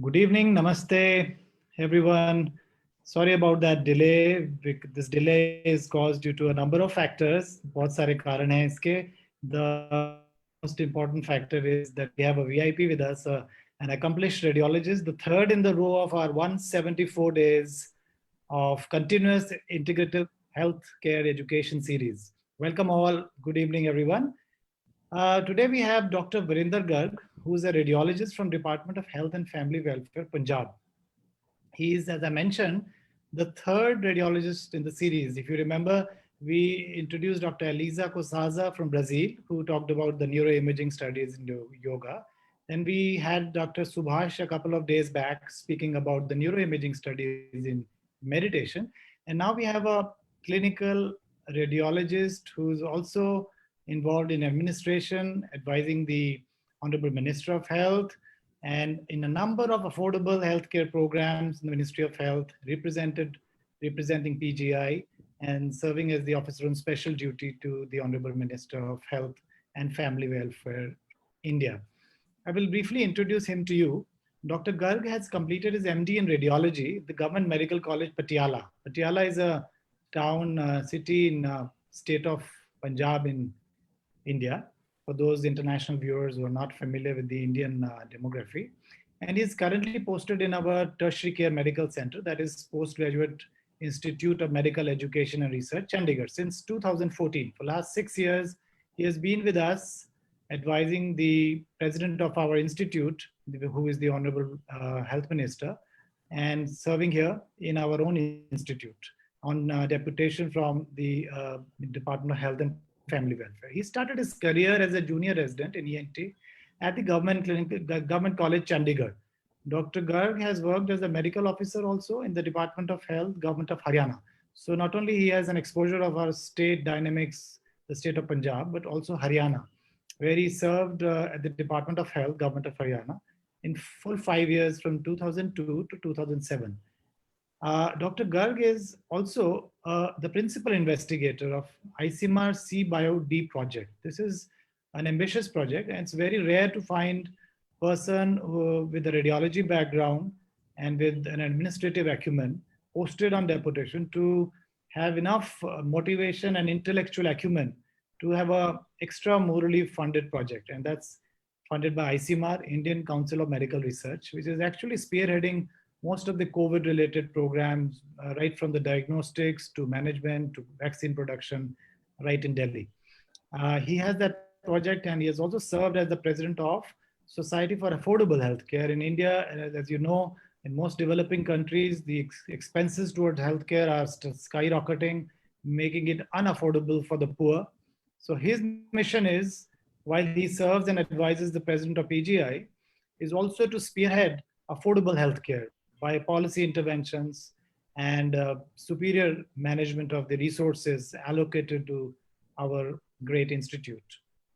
Good evening, namaste, everyone. Sorry about that delay. This delay is caused due to a number of factors. बहुत सारे कारण हैं इसके. The most important factor is that we have a VIP with us, an accomplished radiologist, the third in the row of our 174 days of continuous integrative health care education series. Welcome all. Good evening, everyone. Today we have Dr. Virinder Garg, who is a radiologist from Department of Health and Family Welfare, Punjab. He is, as I mentioned, the third radiologist in the series. If you remember, we introduced Dr. Elisa Cosaza from Brazil, who talked about the neuroimaging studies in yoga. Then we had Dr. Subhash a couple of days back speaking about the neuroimaging studies in meditation. And now we have a clinical radiologist who's also involved in administration, advising the Honorable Minister of Health, and in a number of affordable healthcare programs in the Ministry of Health, representing PGI and serving as the officer on special duty to the Honorable Minister of Health and Family Welfare, India. I will briefly introduce him to you. Dr. Garg has completed his MD in radiology at the Government Medical College, Patiala. Patiala is a town, city in state of Punjab in India, for those international viewers who are not familiar with the Indian demography. And he's currently posted in our Tertiary Care Medical Center, that is Postgraduate Institute of Medical Education and Research, Chandigarh, since 2014. For last 6 years, he has been with us advising the president of our institute, who is the Honorable Health Minister, and serving here in our own institute on deputation from the Department of Health and Family Welfare. He started his career as a junior resident in ENT at the Government College, Chandigarh. Dr. Garg has worked as a medical officer also in the Department of Health, Government of Haryana. So not only he has an exposure of our state dynamics, the state of Punjab, but also Haryana, where he served at the Department of Health, Government of Haryana, in full 5 years from 2002 to 2007. Dr. Garg is also the principal investigator of ICMR C-Bio-D project. This is an ambitious project, and it's very rare to find a person with a radiology background and with an administrative acumen posted on deputation to have enough motivation and intellectual acumen to have a extra morally funded project. And that's funded by ICMR, Indian Council of Medical Research, which is actually spearheading most of the COVID-related programs, right from the diagnostics to management to vaccine production, right in Delhi. He has that project, and he has also served as the president of Society for Affordable Healthcare in India. As you know, in most developing countries, the expenses towards healthcare are skyrocketing, making it unaffordable for the poor. So his mission is, while he serves and advises the president of PGI, is also to spearhead affordable healthcare by policy interventions and superior management of the resources allocated to our great institute.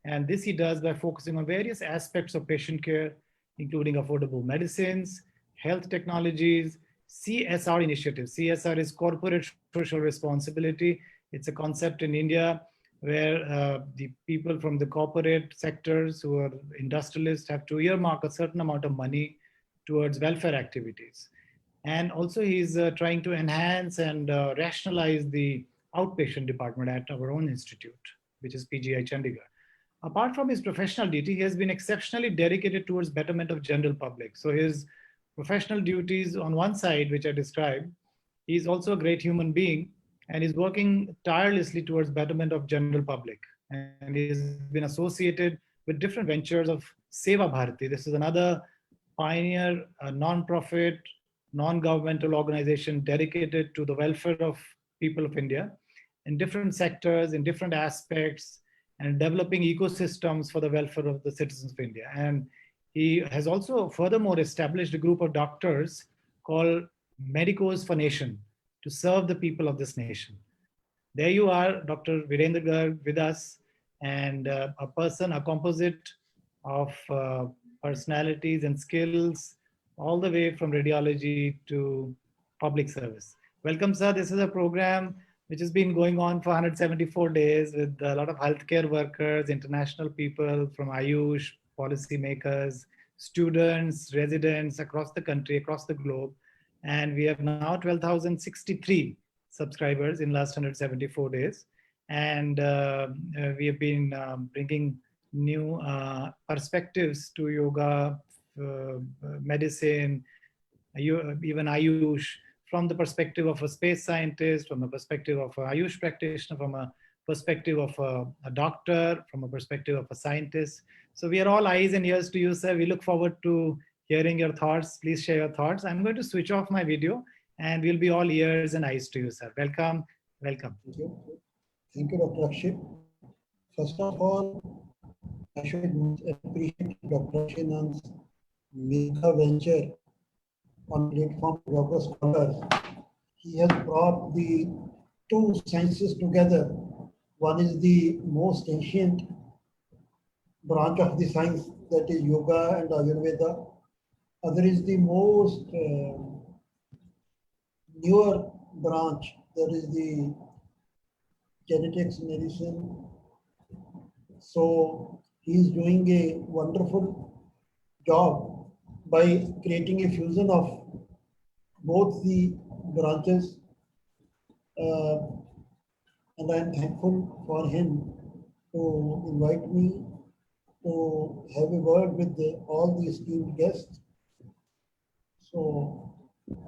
And this he does by focusing on various aspects of patient care, including affordable medicines, health technologies, CSR initiatives. CSR is corporate social responsibility. It's a concept in India where the people from the corporate sectors who are industrialists have to earmark a certain amount of money towards welfare activities. And also he's trying to enhance and rationalize the outpatient department at our own institute, which is PGI Chandigarh. Apart from his professional duty, he has been exceptionally dedicated towards betterment of general public. So his professional duties on one side, which I described, he's also a great human being, and is working tirelessly towards betterment of general public. And he's been associated with different ventures of Seva Bharati. This is another pioneer, non-profit, non-governmental organization dedicated to the welfare of people of India in different sectors, in different aspects, and developing ecosystems for the welfare of the citizens of India. And he has also furthermore established a group of doctors called Medicos for Nation to serve the people of this nation. There you are, Dr. Virendra Garg with us, and a person, a composite of personalities and skills, all the way from radiology to public service. Welcome, sir. This is a program which has been going on for 174 days with a lot of healthcare workers, international people from Ayush, policymakers, students, residents across the country, across the globe. And we have now 12,063 subscribers in last 174 days. And we have been bringing new perspectives to yoga, medicine, even Ayush, from the perspective of a space scientist, from the perspective of an Ayush practitioner, from a perspective of a doctor, from a perspective of a scientist. So we are all eyes and ears to you, sir. We look forward to hearing your thoughts. Please share your thoughts. I'm going to switch off my video and we'll be all ears and eyes to you, sir. Welcome. Welcome. Thank you. Thank you, Dr. Akshay. First of all, I should appreciate Dr. Akshay Nand's mega venture on platform Yoga Scholars. He has brought the two sciences together. One is the most ancient branch of the science, that is yoga and Ayurveda. Other is the most newer branch, that is the genetics medicine. So he is doing a wonderful job by creating a fusion of both the branches, and I am thankful for him to invite me to have a word with all the esteemed guests. So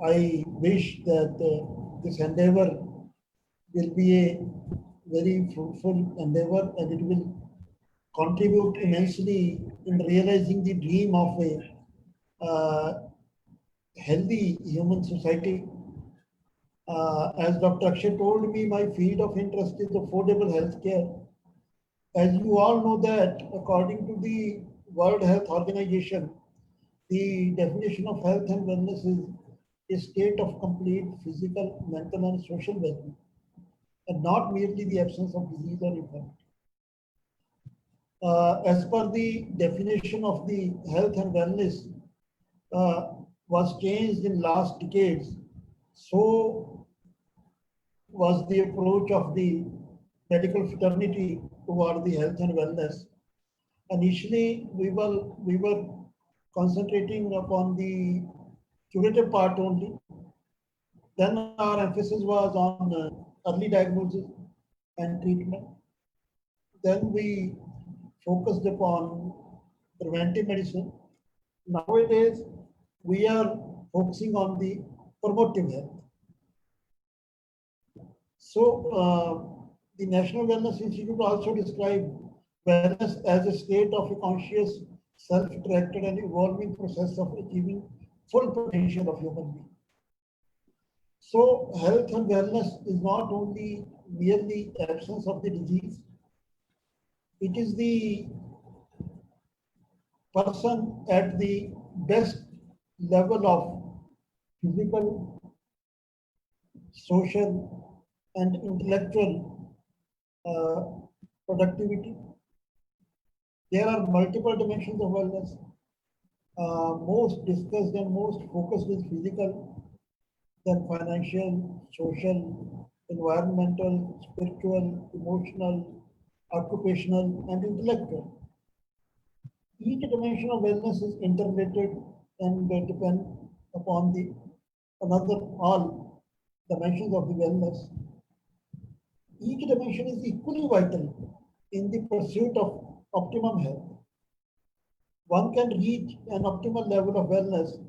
I wish that this endeavor will be a very fruitful endeavor, and it will contribute immensely in realizing the dream of a healthy human society. As Dr. Akshay told me, my field of interest is affordable healthcare. As you all know that, according to the World Health Organization, the definition of health and wellness is a state of complete physical, mental, and social well-being, and not merely the absence of disease or infirmity. As per the definition of the health and wellness was changed in last decades, so was the approach of the medical fraternity toward the health and wellness. Initially, we were concentrating upon the curative part only. Then our emphasis was on early diagnosis and treatment. Then we focused upon preventive medicine. Nowadays, we are focusing on the promotive health. So, the National Wellness Institute also described wellness as a state of a conscious, self-directed and evolving process of achieving full potential of human being. So, health and wellness is not only merely absence of the disease, it is the person at the best level of physical, social, and intellectual productivity. There are multiple dimensions of wellness. Most discussed and most focused is physical, then financial, social, environmental, spiritual, emotional, occupational, and intellectual. Each dimension of wellness is interrelated and depend upon the another all dimensions of the wellness. Each dimension is equally vital in the pursuit of optimum health. One can reach an optimal level of wellness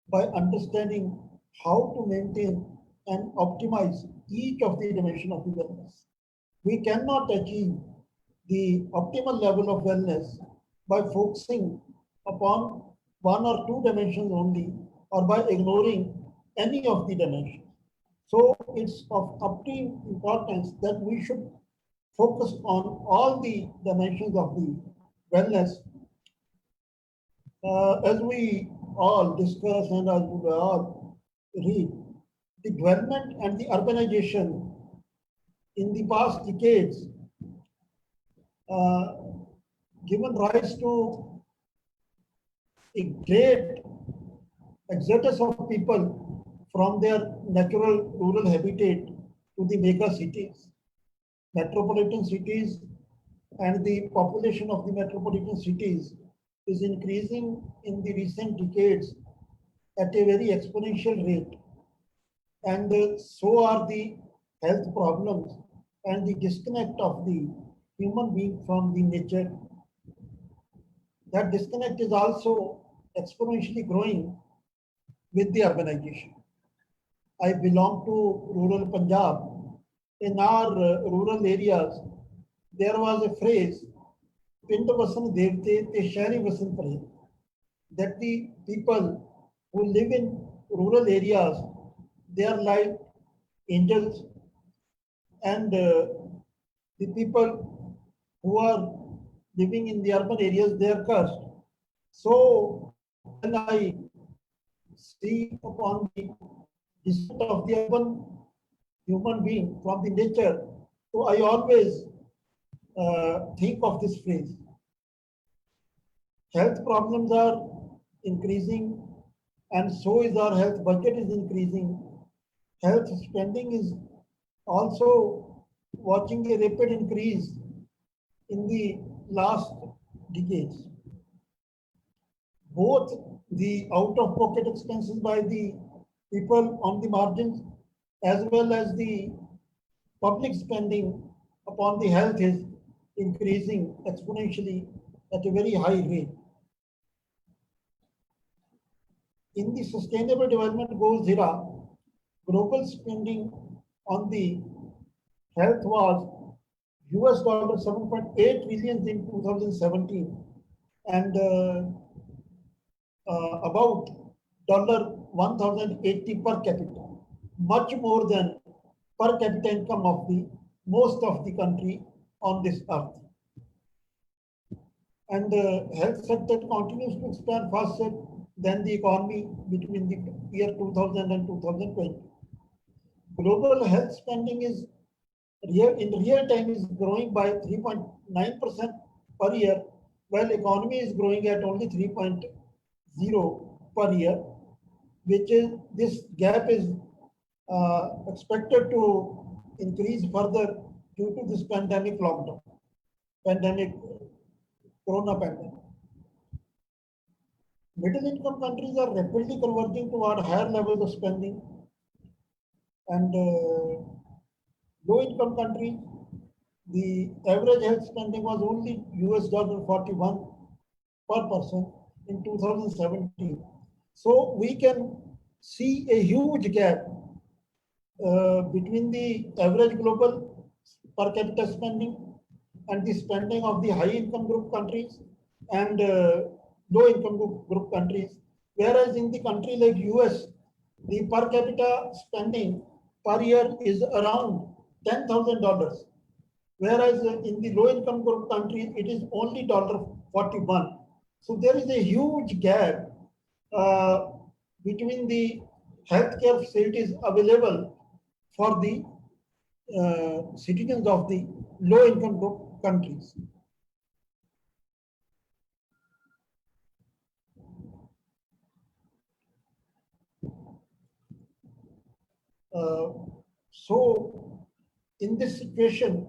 by understanding how to maintain and optimize each of the dimensions of the wellness. We cannot achieve the optimal level of wellness by focusing upon one or two dimensions only, or by ignoring any of the dimensions. So it's of supreme importance that we should focus on all the dimensions of the wellness. As we all discuss and as we all read, the development and the urbanization in the past decades given rise to a great exodus of people from their natural rural habitat to the mega cities, metropolitan cities, and the population of the metropolitan cities is increasing in the recent decades at a very exponential rate, and so are the health problems and the disconnect of the human being from the nature. That disconnect is also exponentially growing with the urbanization. I belong to rural Punjab. In our rural areas, there was a phrase, Pind Vasan Devte Te Shahri Vasan Pare, that the people who live in rural areas, they are like angels, and the people who are living in the urban areas, they are cursed. So when I see upon the descent of the urban human being from the nature, so I always think of this phrase. Health problems are increasing, and so is our health budget is increasing. Health spending is also watching a rapid increase in the last decades. Both the out-of-pocket expenses by the people on the margins as well as the public spending upon the health is increasing exponentially at a very high rate. In the Sustainable Development Goals era, global spending on the health was US $7.8 trillion in 2017 and about $1,080 per capita, much more than per capita income of the most of the country on this earth. And the health sector continues to expand faster than the economy between the year 2000 and 2020. Global health spending is in real time is growing by 3.9% per year, while economy is growing at only 3.0 per year, which is this gap is expected to increase further due to this pandemic lockdown, corona pandemic. Middle income countries are rapidly converging toward higher levels of spending, and low income countries, the average health spending was only $41 per person in 2017. So we can see a huge gap between the average global per capita spending and the spending of the high income group countries and low income group countries. Whereas in the country like US, the per capita spending per year is around $10,000. Whereas in the low income group countries, it is only $41. So there is a huge gap between the healthcare facilities available for the citizens of the low income group countries. So in this situation,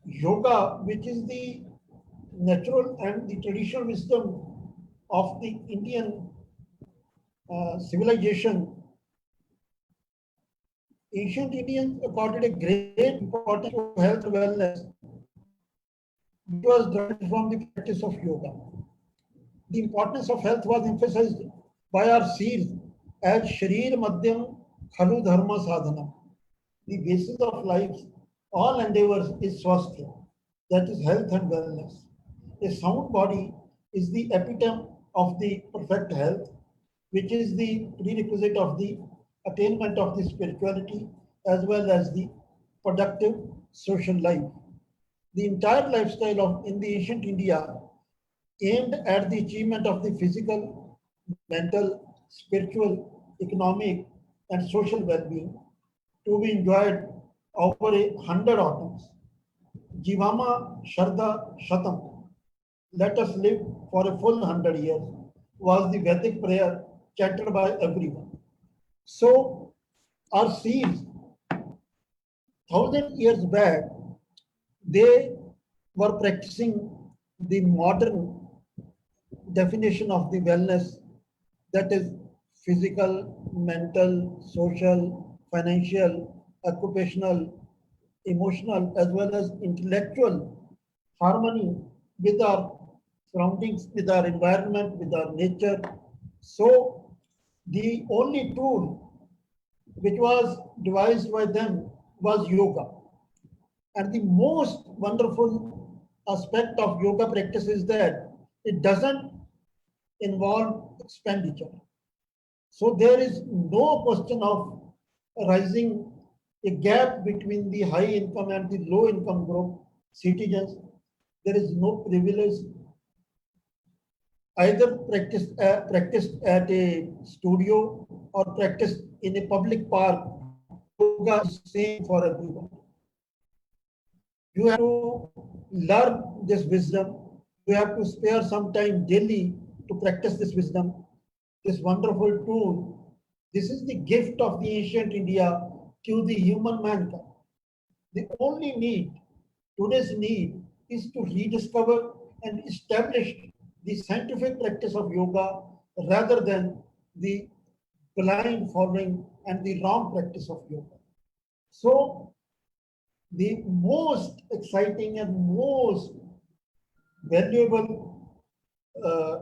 yoga, which is the natural and the traditional wisdom of the Indian civilization, ancient Indians accorded a great importance to health and wellness, which was derived from the practice of yoga. The importance of health was emphasized by our seers as Sharir Madhyam Khalu Dharma Sadhana. The basis of life's all endeavors is swasthya, that is health and wellness. A sound body is the epitome of the perfect health, which is the prerequisite of the attainment of the spirituality as well as the productive social life. The entire lifestyle of in the ancient India aimed at the achievement of the physical, mental, spiritual, economic, and social well-being to be enjoyed over 100 autumns. Jivama Sharda Shatam, let us live for a full 100 years, was the Vedic prayer chanted by everyone. So, our seers, 1,000 years back, they were practicing the modern definition of the wellness, that is physical, mental, social, financial, occupational, emotional, as well as intellectual harmony with our surroundings, with our environment, with our nature. So the only tool which was devised by them was yoga. And the most wonderful aspect of yoga practice is that it doesn't involve expenditure. So there is no question of rising a gap between the high income and the low income group citizens. There is no privilege either practiced at a studio or practiced in a public park. Yoga is same for everyone. You have to learn this wisdom. You have to spare some time daily to practice this wisdom, this wonderful tool. This is the gift of the ancient India to the human mankind. The only need, today's need, is to rediscover and establish the scientific practice of yoga rather than the blind following and the wrong practice of yoga. So the most exciting and most valuable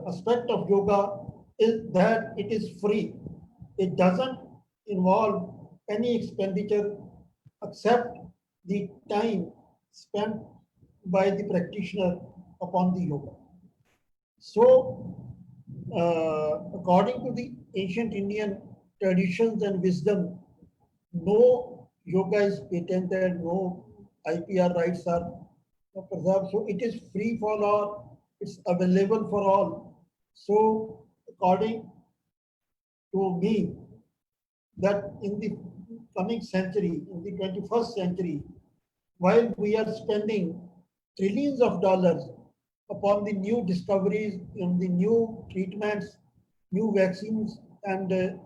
aspect of yoga is that it is free. It doesn't involve any expenditure except the time spent by the practitioner upon the yoga. So, according to the ancient Indian traditions and wisdom, no yoga is patented, no IPR rights are preserved. So it is free for all, it's available for all. So according to me, that in the coming century, in the 21st century, while we are spending trillions of dollars upon the new discoveries in the new treatments, new vaccines, and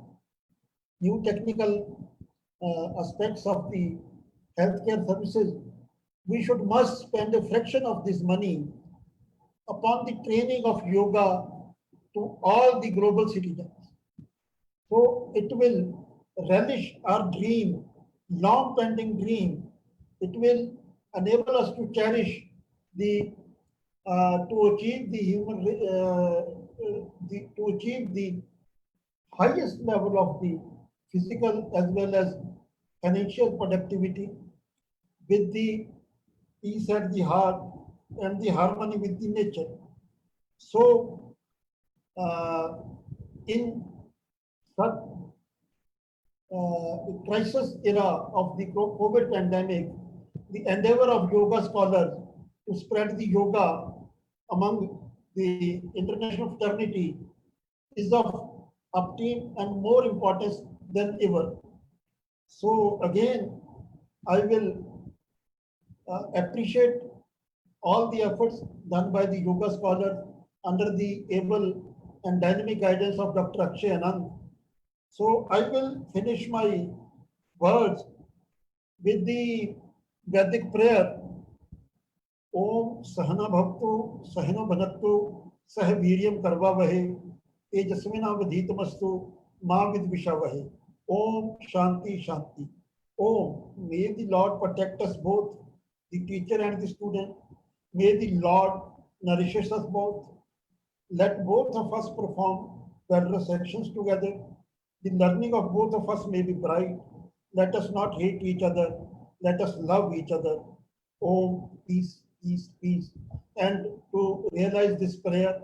new technical aspects of the healthcare services, we should must spend a fraction of this money upon the training of yoga to all the global citizens. So it will relish our dream, long pending dream. It will enable us to cherish the to achieve the to achieve the highest level of the physical as well as financial productivity with the peace at the heart and the harmony with the nature. So, in such crisis era of the COVID pandemic, the endeavor of yoga scholars to spread the yoga among the international fraternity is of upstream and more importance than ever. So again, I will appreciate all the efforts done by the yoga scholars under the able and dynamic guidance of Dr. Akshay Anand. So I will finish my words with the Vedic prayer. Om Sahana Bhavtu Sahino Bhanattu Sah Viryam Karvavahe Tejasvina Vidhitamastu Ma Vidvishavahe. Om Shanti Shanti. Om, may the Lord protect us both, the teacher and the student. May the Lord nourishes us both. Let both of us perform various actions together. The learning of both of us may be bright. Let us not hate each other. Let us love each other. Om, peace, peace, peace. And to realize this prayer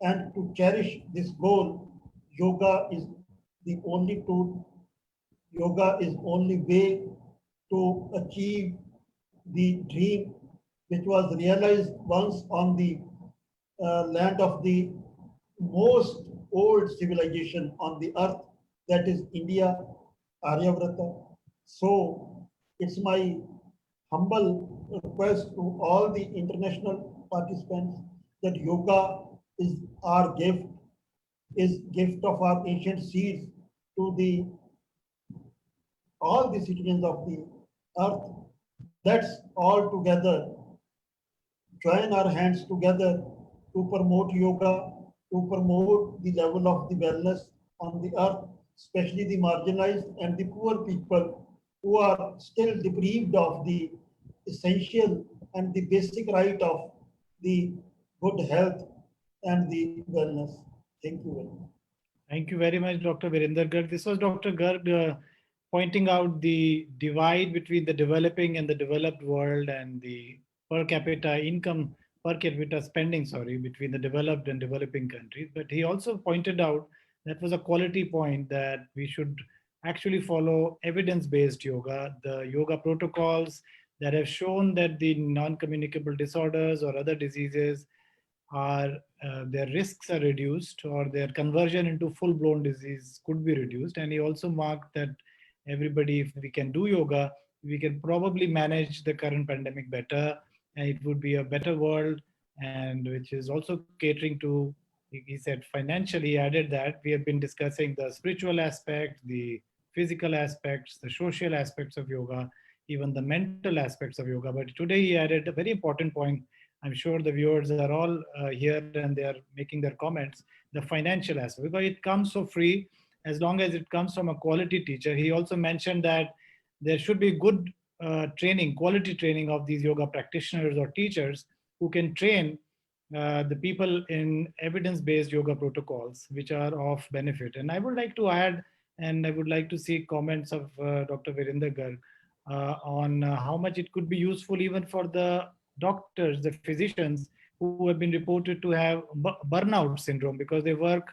and to cherish this goal, yoga is the only tool. Yoga is only way to achieve the dream which was realized once on the land of the most old civilization on the earth, that is India, Aryavrata. So it's my humble request to all the international participants that yoga is our gift, is gift of our ancient seeds to the all the citizens of the earth. Let's all together join our hands together to promote yoga, to promote the level of the wellness on the earth, especially the marginalized and the poor people who are still deprived of the essential and the basic right of the good health and the wellness. Thank you very much. Thank you very much, Dr. Virender Garg. This was Dr. Garg pointing out the divide between the developing and the developed world and the per capita income, per capita spending, sorry, between the developed and developing countries. But he also pointed out that was a quality point that we should actually follow evidence-based yoga, the yoga protocols that have shown that the non-communicable disorders or other diseases are their risks are reduced or their conversion into full-blown disease could be reduced. And he also marked that everybody, if we can do yoga, we can probably manage the current pandemic better, and it would be a better world, and which is also catering to, he said, financially. He added that we have been discussing the spiritual aspect, the physical aspects, the social aspects of yoga, even the mental aspects of yoga. But today he added a very important point. I'm sure the viewers are all here and they are making their comments. The financial aspect, because it comes so free as long as it comes from a quality teacher. He also mentioned that there should be good training, quality training of these yoga practitioners or teachers who can train the people in evidence-based yoga protocols, which are of benefit. And I would like to add, and I would like to see comments of Dr. Virender Garg on how much it could be useful even for the doctors, the physicians who have been reported to have burnout syndrome because they work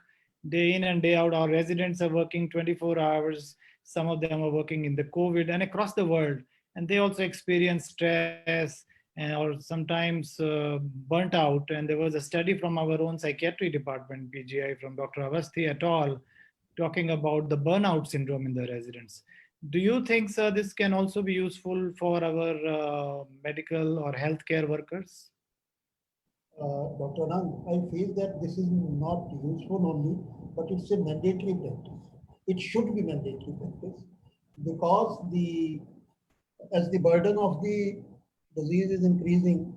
day in and day out. Our residents are working 24 hours. Some of them are working in the COVID and across the world. And they also experience stress and, or sometimes burnt out. And there was a study from our own psychiatry department, PGI, from Dr. Avasthi et al., talking about the burnout syndrome in the residents. Do you think, sir, this can also be useful for our medical or healthcare workers? Dr. Anand, I feel that this is not useful only, but it's a mandatory practice. It should be mandatory practice because as the burden of the disease is increasing,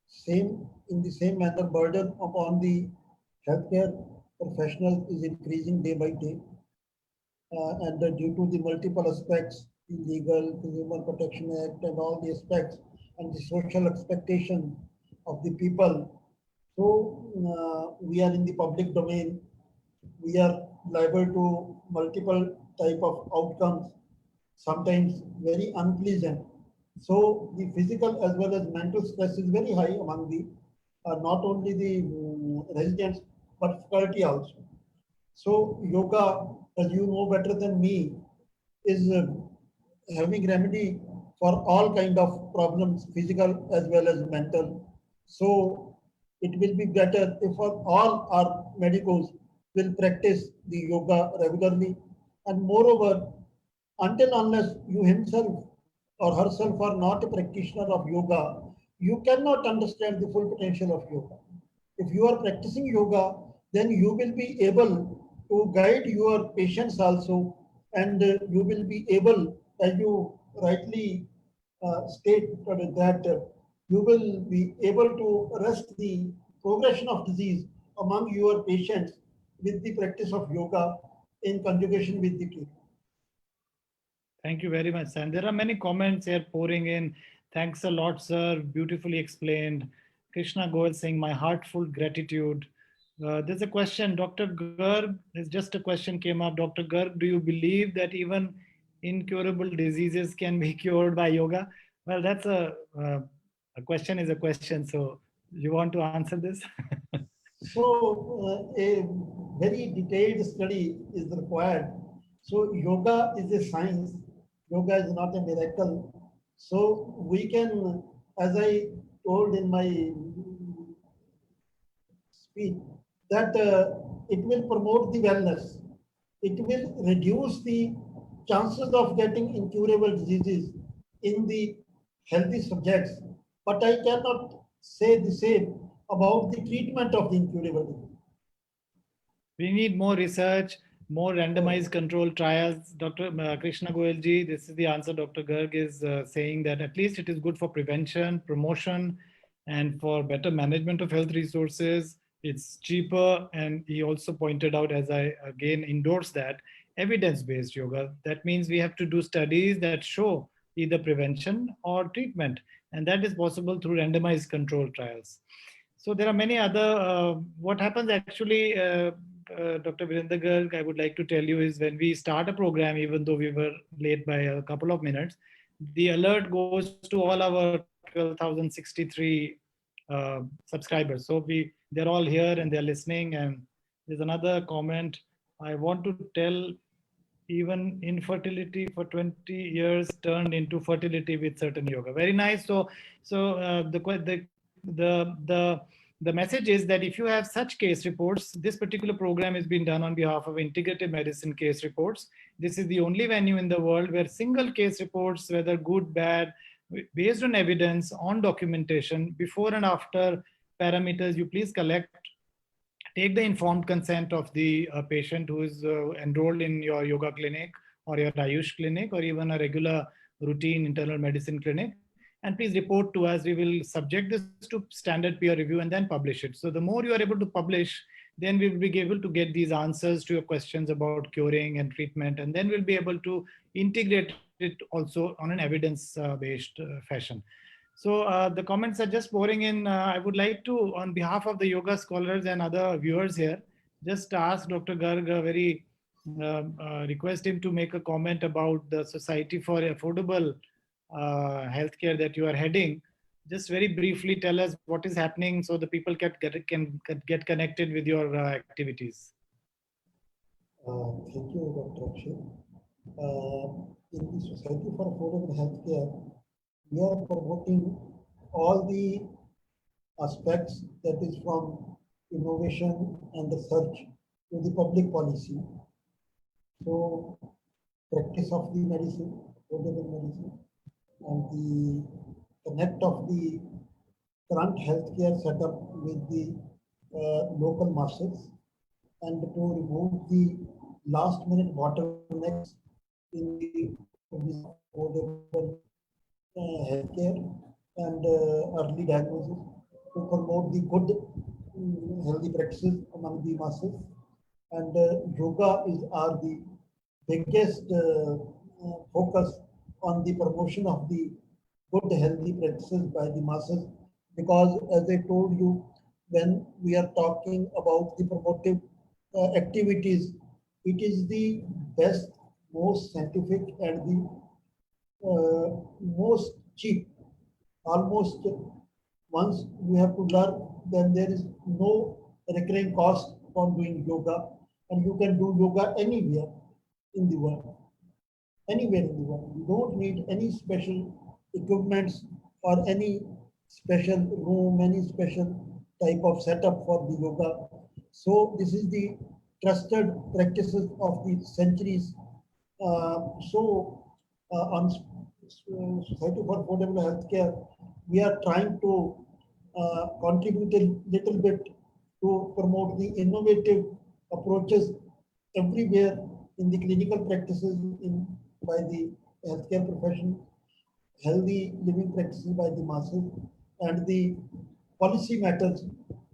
same in the same manner, burden upon the healthcare professionals is increasing day by day, and due to the multiple aspects, the legal, Consumer Protection Act, and all the aspects, and the social expectation of the people. So we are in the public domain. We are liable to multiple type of outcomes, sometimes very unpleasant. So the physical as well as mental stress is very high among the not only the residents but faculty also. So yoga, as you know better than me, is having remedy for all kind of problems, physical as well as mental. So it will be better if all our medicos will practice the yoga regularly. And moreover, until unless you himself or herself are not a practitioner of yoga, you cannot understand the full potential of yoga. If you are practicing yoga, then you will be able to guide your patients also, and you will be able, as you rightly state that you will be able to arrest the progression of disease among your patients with the practice of yoga in conjugation with the treatment. Thank you very much, Sam. There are many comments here pouring in. Thanks a lot, sir. Beautifully explained. Krishna Goel saying, my heartfelt gratitude. There's a question, Dr. Garg, there's just a question came up. Dr. Garg, do you believe that even incurable diseases can be cured by yoga? Well, that's a question is a question. So you want to answer this? So a very detailed study is required. So yoga is a science. Yoga is not a miracle. So we can, as I told in my speech, that it will promote the wellness. It will reduce the chances of getting incurable diseases in the healthy subjects. But I cannot say the same about the treatment of the incurable disease. We need more research, more randomized control trials. Dr. Krishna Goelji, this is the answer. Dr. Garg is saying that at least it is good for prevention, promotion, and for better management of health resources. it's cheaper, and he also pointed out, as I again endorse that, evidence-based yoga. That means we have to do studies that show either prevention or treatment, and that is possible through randomized control trials. So there are many other. What happens actually, Dr. Virender Garg, I would like to tell you, is when we start a program, even though we were late by a couple of minutes, the alert goes to all our 12,063 subscribers. So they're all here and they're listening. And there's another comment. I want to tell, even infertility for 20 years turned into fertility with certain yoga. Very nice. The message is that if you have such case reports, this particular program is being done on behalf of Integrative Medicine Case Reports. This is the only venue in the world where single case reports, whether good, bad, based on evidence, on documentation, before and after parameters, you please collect. Take the informed consent of the patient who is enrolled in your yoga clinic or your Ayush clinic or even a regular routine internal medicine clinic. And please report to us. We will subject this to standard peer review and then publish it. So the more you are able to publish, then we will be able to get these answers to your questions about curing and treatment. And then we'll be able to integrate it also on an evidence-based fashion. So the comments are just pouring in. I would like to, on behalf of the yoga scholars and other viewers here, just ask Dr. Garg request him to make a comment about the Society for Affordable Healthcare that you are heading. Just very briefly tell us what is happening so the people can get connected with your activities. Thank you, Dr. Akshay. In the Society for Affordable Healthcare, we are promoting all the aspects, that is from innovation and research to the public policy. So, practice of the medicine, affordable medicine, and the connect of the current healthcare setup with the local masses, and to remove the last minute bottlenecks in the affordable healthcare and early diagnosis, to promote the good healthy practices among the masses. And yoga are the biggest focus on the promotion of the good healthy practices by the masses, because as I told you, when we are talking about the promotive activities, it is the best, most scientific and the most cheap. Almost once you have to learn, then there is no recurring cost for doing yoga, and you can do yoga anywhere in the world. Anywhere in the world. You don't need any special equipments or any special room, any special type of setup for the yoga. So this is the trusted practices of the centuries. On Society for Affordable Healthcare, we are trying to contribute a little bit to promote the innovative approaches everywhere in the clinical practices by the healthcare profession, healthy living practices by the masses, and the policy matters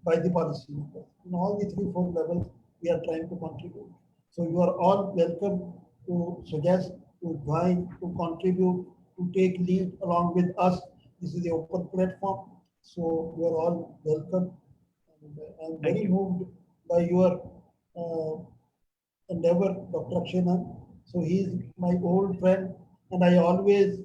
by the policy makers. In all the 3-4 levels, we are trying to contribute. So you are all welcome to suggest, to join, to contribute, to take lead along with us. This is the open platform. So you are all welcome. And I'm very moved by your endeavor, Dr. Akshay. So he is my old friend, and I always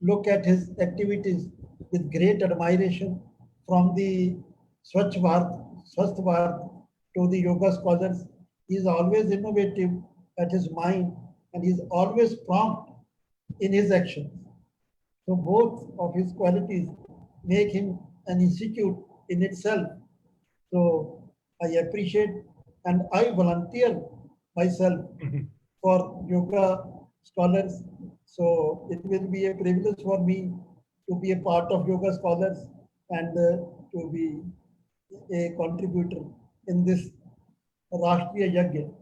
look at his activities with great admiration, from the Swachh Bharat to the yoga scholars. He is always innovative at his mind, and he is always prompt in his actions. So both of his qualities make him an institute in itself. So I appreciate, and I volunteer myself for yoga scholars. So it will be a privilege for me to be a part of yoga scholars and to be a contributor in this Rashtriya Yajna.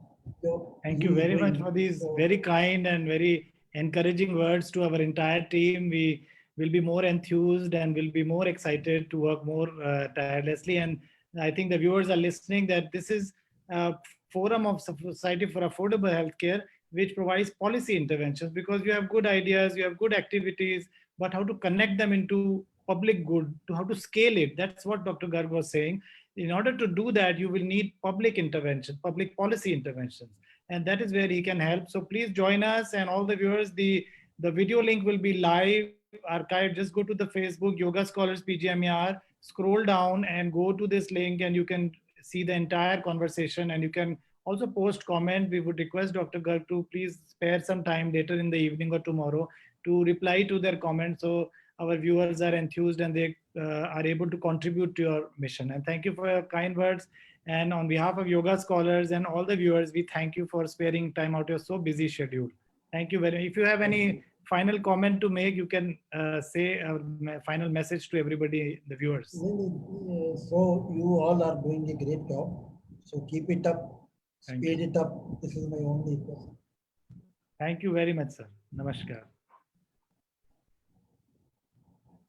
So thank you very much for these very kind and very encouraging words to our entire team. We will be more enthused and will be more excited to work more tirelessly. And I think the viewers are listening that this is a forum of Society for Affordable Healthcare, which provides policy interventions, because you have good ideas, you have good activities, but how to connect them into public good, to how to scale it. That's what Dr. Garg was saying. In order to do that, you will need public intervention, public policy interventions. And that is where he can help. So please join us, and all the viewers, the video link will be live archived. Just go to the Facebook Yoga Scholars PGMER, scroll down and go to this link, and you can see the entire conversation, and you can also post comment. We would request Dr. Garg to please spare some time later in the evening or tomorrow to reply to their comments, so our viewers are enthused and they are able to contribute to your mission. And thank you for your kind words. And on behalf of Yoga Scholars and all the viewers, we thank you for sparing time out your so busy schedule. Thank you very much. If you have any final comment to make, you can say a final message to everybody, the viewers. So you all are doing a great job. So keep it up, speed it up. This is my only question. Thank you very much, sir. Namaskar.